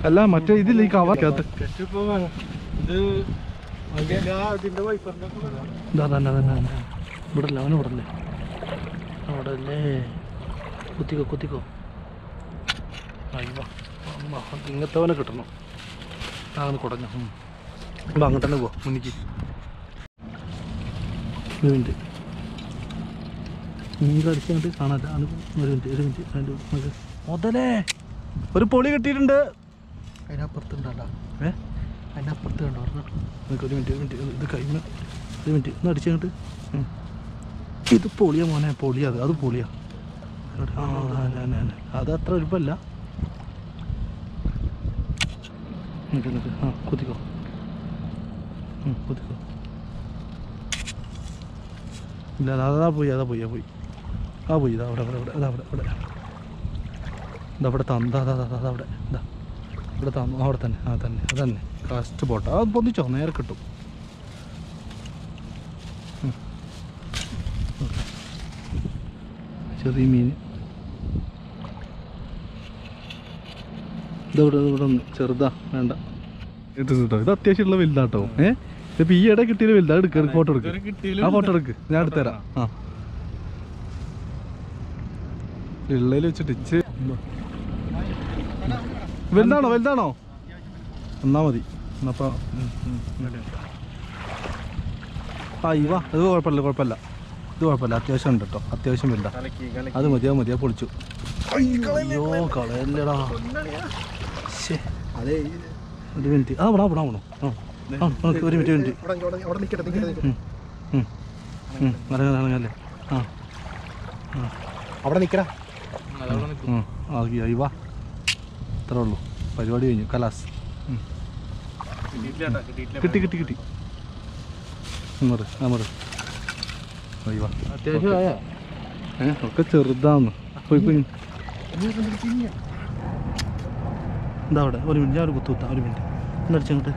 അല്ല മറ്റേ ഇതില്ല ഈ കവർ ഇവിടല്ലേ അവന് ഇവിടല്ലേ അവിടല്ലേ കുത്തിക്കോ കുത്തിക്കോ അയ്യോ ഇങ്ങനത്തവനെ കിട്ടണം അങ്ങനെ കുടഞ്ഞ അപ്പം അങ്ങോട്ട് തന്നെ പോവാം മുന്നിക്ക് ഒരു മിനിറ്റ് മീൻ കടിച്ചങ്ങോട്ട് കാണാല്ല അത് ഒരു മിനിറ്റ് അതിൻ്റെ മുതലേ ഒരു പൊളി കിട്ടിയിട്ടുണ്ട് അതിനപ്പുറത്തുണ്ടല്ലോ അതിനപ്പുറത്ത് കണ്ടോ നമുക്ക് ഒരു മിനിറ്റ് ഇത് കഴിഞ്ഞ ഒരു മിനിറ്റ് ഒന്ന് അടിച്ചങ്ങോട്ട് ഇത് പൊളിയാ മോനെ പൊളിയാ അത് പൊളിയാ അത് അത്ര എളുപ്പമല്ല നിൽക്ക് ആ കുത്തിക്കോ കുത്തിക്കോ ഇല്ല അതാ പോയി ഇതാ അവിടെ ഇതവിടെ തന്നവിടെ ഇതാ ഇവിടെ തന്നു അവിടെ തന്നെ അതന്നെ കാസ്റ്റ് പോട്ടെ അത് പൊന്നിച്ചോ നേരെ കിട്ടും ചെറിയ മീൻ ഇവിടെ ഒന്ന് ചെറുതാ വേണ്ട കേട്ടോ ഇത് അത്യാവശ്യമുള്ള വലുതാട്ടോ ഇപ്പം ഈ ഇട കിട്ടിയത് വലുതാ എടുക്ക ഫോട്ടോ എടുക്ക് ആ ഫോട്ടോ എടുക്ക് ഞാൻ എടുത്തുതരാം ആ ഉള്ളതിൽ വെച്ചിട്ട് വലുതാണോ എന്നാ മതി എന്നപ്പം വാ ഇത് കുഴപ്പമില്ല ഇത് കുഴപ്പമില്ല അത്യാവശ്യം ഉണ്ട് കേട്ടോ അത്യാവശ്യം വലുതാ അത് മതിയാ പൊളിച്ചു അയ്യോ കളയല്ലടാ അതെ ഒരു മിനിറ്റ് വിടാണോ ഒരു മിനിറ്റ് ഇറങ്ങല്ലേ അവിടെ നിൽക്കടാ വാ ഇത്രേ ഉള്ളൂ പരിപാടി കഴിഞ്ഞു കലാസ് കിട്ടി അത്യാവശ്യം ഒക്കെ ചെറുതാന്ന് പോയി എന്താ അവിടെ ഒരു മിനിറ്റ് ഞാൻ ഒരു കുത്താം ഒരു മിനിറ്റ് എന്നടിച്ചങ്ങോട്ട്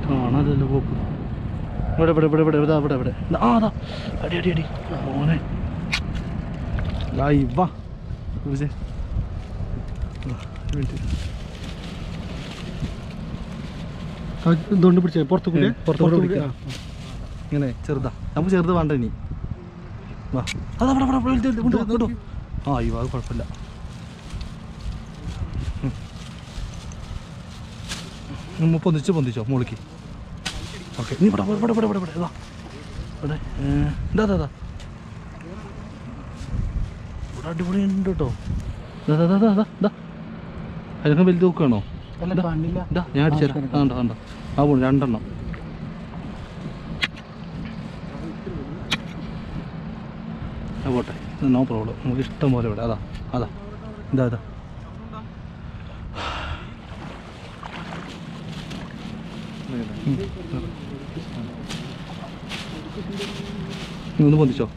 കാണാനല്ലോ പോക്ക് ഇവിടെ അതാ അടി മോനെ വാ ഒരു മിനിറ്റ് ഇതുകൊണ്ട് പിടിച്ചേ പുറത്ത് പിടിക്കാം ഇങ്ങനെ ചെറുതാ നമുക്ക് ചെറുത് വേണ്ട ഇനി വാ അതവിടെ ആ ഈ അത് കുഴപ്പമില്ല പൊന്തിച്ചോ മുകളിക്ക് ഓക്കെ നീ ഇവിടെ ഇവിടെ അടിപൊളി ഉണ്ട് കേട്ടോ അതിനൊക്കെ വലുത് നോക്കുകയാണോ ഞാൻ അടിച്ചേരാം കണ്ടോ ആ പോണു 2 എണ്ണം പോട്ടെ നോ പ്രോബ്ലം നമുക്ക് ഇഷ്ടം പോലെ ഇവിടെ അതാ ഇതാ ഒന്ന് പൊന്തിച്ചോ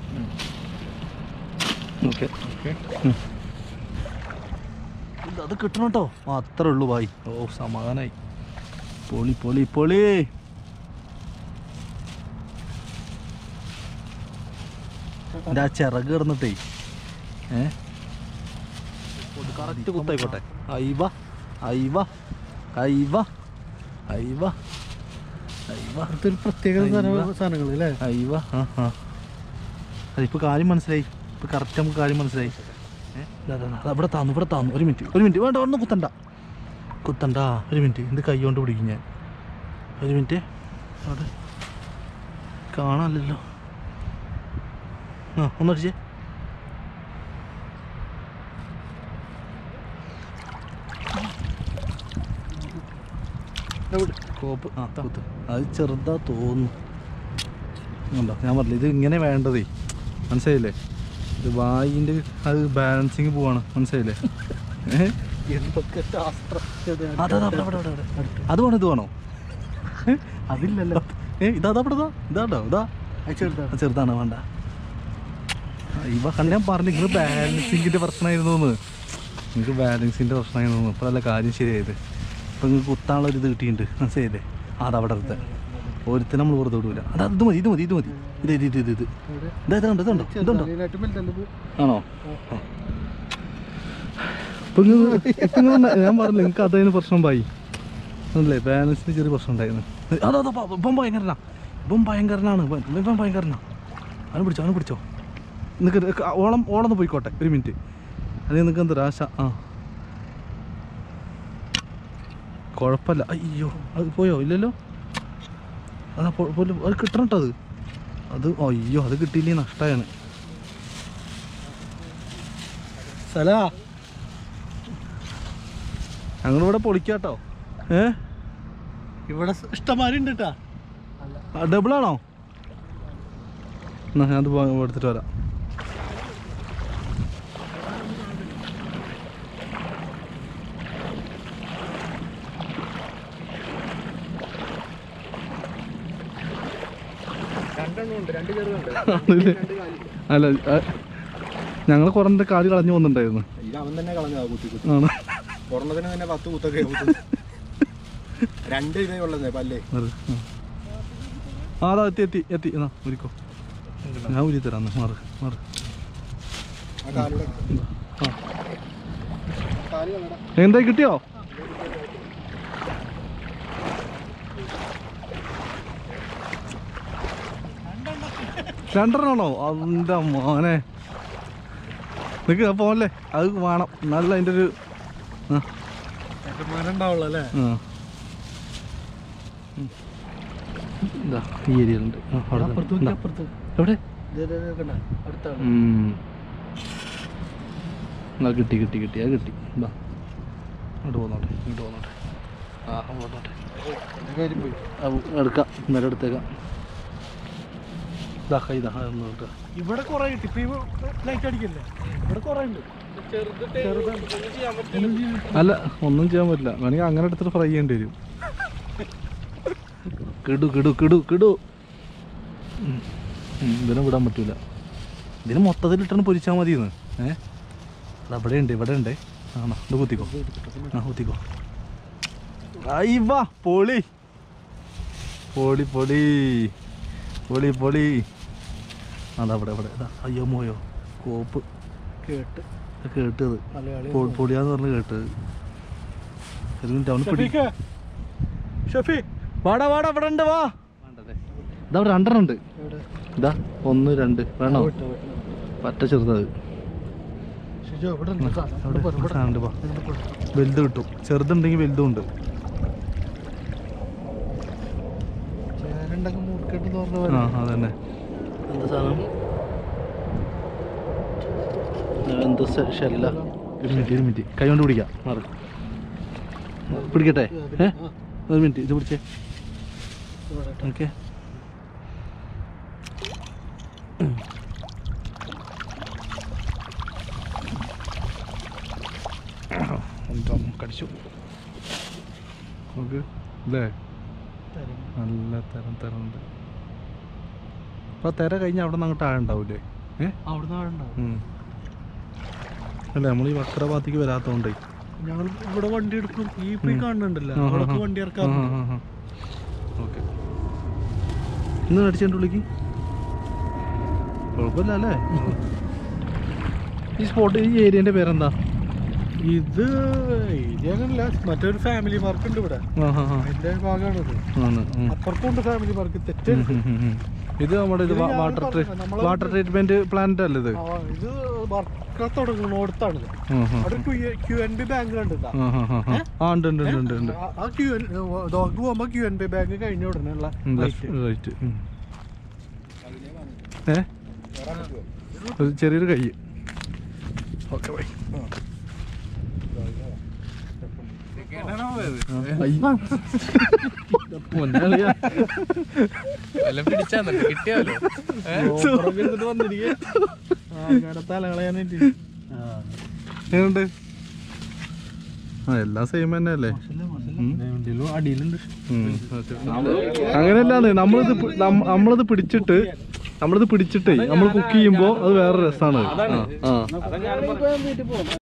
ഓക്കെ അത് കിട്ടണം കേട്ടോ അത്രേ ഉള്ളൂ ഭായി ഓ സമാധാനായി പൊളി എൻ്റെ ആ ചിറക് കിടന്നിട്ടേ കറക്റ്റ് കുത്തായിക്കോട്ടെ ഒരു പ്രത്യേക സാധനങ്ങൾ അല്ലേ അതിപ്പോൾ കാര്യം മനസ്സിലായി ഇപ്പോൾ കറക്റ്റ് നമുക്ക് കാര്യം മനസ്സിലായി ഇവിടെ താന്നു ഒരു മിനിറ്റ് വേണ്ട ഒന്ന് കുത്തണ്ട ഒരു മിനിറ്റ് ഇത് കൈ കൊണ്ട് പിടിക്കും ഞാൻ ഒരു മിനിറ്റ് അവിടെ കാണാനല്ലോ ഒന്നടിച്ചേ കോപ്പ് കുത്ത് അത് ചെറുതാ തോന്നുന്നു ഉണ്ടോ ഞാൻ പറഞ്ഞില്ല ഇത് ഇങ്ങനെ വേണ്ടതേ മനസ്സിലായില്ലേ ഇത് വായിൻ്റെ അത് ബാലൻസിങ് പോവാണ് മനസ്സിലായില്ലേ എന്തൊക്കെ ശാസ്ത്രം അത് വേണോ ഇത് വേണോ അതില്ലല്ലോ ഇതാണ്ടോ ചെറുതാണ് വേണ്ട ഇവ കണ്ട് ഞാൻ പറഞ്ഞു നിങ്ങൾ ബാലൻസിങ്ങിൻ്റെ പ്രശ്നമായിരുന്നു നിങ്ങൾക്ക് ബാലൻസിൻ്റെ പ്രശ്നമായിരുന്നു ഇപ്പോൾ നല്ല കാര്യം ശരിയായത് ഇപ്പം നിങ്ങൾക്ക് കുത്താനുള്ളൊരിത് കിട്ടിയിട്ടുണ്ട് മനസ്സിലായില്ലേ അതവിടെ എടുത്ത് ഒരുത്തിന് നമ്മൾ വെറുതെ വിടൂല. അതാ ഇത് മതി ഇത് മതി ഇത് മതി ഇത് ഇത് ഇത് ഇത് ഇത് ഇതുണ്ടോ ഇതുണ്ടോ ഇതുണ്ടോ ആണോ? ഇപ്പം ഞാൻ പറഞ്ഞില്ല നിങ്ങൾക്ക് അതതിന് പ്രശ്നം പായി അല്ലേ? ബാലൻസിന് ചെറിയ പ്രശ്നം ഉണ്ടായിരുന്നു. അതോ ഇപ്പം ഭയങ്കരനാ, ഇപ്പം ഭയങ്കരനാണ്, ഇപ്പം ഭയങ്കരനാ. അവന് പിടിച്ചോ നിങ്ങൾക്ക് ഓളൊന്ന് പോയിക്കോട്ടെ ഒരു മിനിറ്റ്. അല്ലെങ്കിൽ നിങ്ങൾക്ക് എന്താ ആശ. ആ കുഴപ്പമില്ല. അയ്യോ അത് പോയോ? ഇല്ലല്ലോ. അതാ അത് കിട്ടണം കേട്ടോ. അത് അയ്യോ അത് കിട്ടിയില്ലേ നഷ്ടമാണ്. സ്ഥലാ ഞങ്ങളിവിടെ പൊളിക്കാട്ടോ. ഇവിടെ ഇഷ്ടംമാരി ഉണ്ട് കേട്ടാ. ഡബിളാണോ? എന്നാ ഞാനത് എടുത്തിട്ട് വരാം. അല്ല ഞങ്ങൾ കുറേ കാല് കളഞ്ഞു പോകുന്നുണ്ടായിരുന്നു. അവൻ തന്നെ കളഞ്ഞാ കുത്തി ഒരെണ്ണത്തിന് തന്നെ 10 കുത്തൊക്കെ 2 ഇതേ ഉള്ളതേ പല്ലേ. ആ അതാ എത്തി എന്നാ ഉരിക്കോ. ഞാൻ ഉരി തരാം. മാറ് എന്തായി കിട്ടിയോ? രണ്ടെണ്ണാണോ? അതിൻ്റെ മോനെ നിനക്ക് പോകല്ലേ? അത് വേണം നല്ല അതിൻ്റെ ഒരു ഉണ്ടാവുള്ളൂ അല്ലേ? ഈ ഏരിയയിലുണ്ട്. എവിടെ? കിട്ടി അത് കിട്ടി. ഇങ്ങോട്ട് പോന്നോട്ടെ. ആ പോന്നോട്ടെ. എടുക്കാം ഇന്നലെ എടുത്തേക്കാം. ഇവിടെ കുറെ കിട്ടി. ലൈറ്റ് അടിക്കില്ലേ? ഇവിടെ കുറെ ഉണ്ട്. അല്ല ഒന്നും ചെയ്യാൻ പറ്റില്ല. വേണമെങ്കിൽ അങ്ങനെ എടുത്തിട്ട് ഫ്രൈ ചെയ്യേണ്ടി വരും. കിടു ഇതിനെ വിടാൻ പറ്റൂല. ഇതിന് മൊത്തത്തിലിട്ടാണ് പൊരിച്ചാൽ മതിയെന്ന്. ഇവിടെ ഉണ്ട്. ആണോ? ഇത് കുത്തിക്കോ. വാ പൊളി അതവിടെ അയ്യോ മോയോ കോപ്പ് കേട്ടത് പൊളിയാന്ന് പറഞ്ഞ് കേട്ടത്. വാടാ ഇവിടെ ഉണ്ട്. വാ ഇതാ 2 ഉണ്ട്. ഇതാ 1 2 വേണോ? പറ്റ ചെറുതത് വലുത് കിട്ടും. ചെറുതുണ്ടെങ്കിൽ വലുതും ഉണ്ട്. അതന്നെ. എന്താ സാധനം? എന്താ ഷെല്ല? ഒരു മിനിറ്റ് കൈ കൊണ്ട് പിടിക്കാം. മാറി പിടിക്കട്ടെ. ഒരു മിനിറ്റ് ഇത് പിടിച്ചേ. ഓക്കെ കടിച്ചു ഓക്കെ അല്ലേ? നല്ല തരണ്ട്. അപ്പോൾ തിര കഴിഞ്ഞ് അവിടെ നിന്ന് അങ്ങോട്ട് ആഴ ഉണ്ടാവില്ലേ? അല്ല നമ്മൾ ഈ വക്ര ഭാഗത്തേക്ക് വരാത്തതുകൊണ്ടേ ഞങ്ങൾ ഇവിടെ വണ്ടി എടുക്കും. ഈ കാണുന്നുണ്ടല്ലോ വണ്ടി ഇറക്കാം. ഓക്കെ ഇന്ന് അടിച്ചതിൻ്റെ ഉള്ളിലേക്ക് കുഴപ്പമില്ല അല്ലേ? ഈ സ്പോട്ട് ഈ ഏരിയൻ്റെ പേരെന്താ? ഇത് ഏരിയ അങ്ങനല്ല, മറ്റൊരു ഫാമിലി പാർക്ക് ഉണ്ട് ഇവിടെ. അതിന്റെ ഭാഗമാണിത്. അപ്പുറത്തുണ്ട് ഫാമിലി പാർക്ക്. തെറ്റ് ഇത് നമ്മുടെ ഇത് വാട്ടർ ട്രീറ്റ്മെന്റ് പ്ലാന്റ് അല്ലേ? ഇത് വർക്ക് തുടങ്ങുന്നിടത്താണ്. അവിടെ QNB ബാങ്ക് കണ്ടില്ല? ആ ദോഹക്ക് പോകുമ്പോ QNB ബാങ്ക് കഴിഞ്ഞ ഉടനെ ഉള്ള ചെറിയൊരു കൈ. Okay bye. കിട്ടിയാലോ എങ്ങനെയുണ്ട്? എല്ലാം സെയിം തന്നെ അല്ലേ? അടിയിലുണ്ട്. അങ്ങനെയല്ലാന്ന് നമ്മളിത് പിടിച്ചിട്ടേ നമ്മൾ കുക്ക് ചെയ്യുമ്പോ അത് വേറെ രസമാണ്.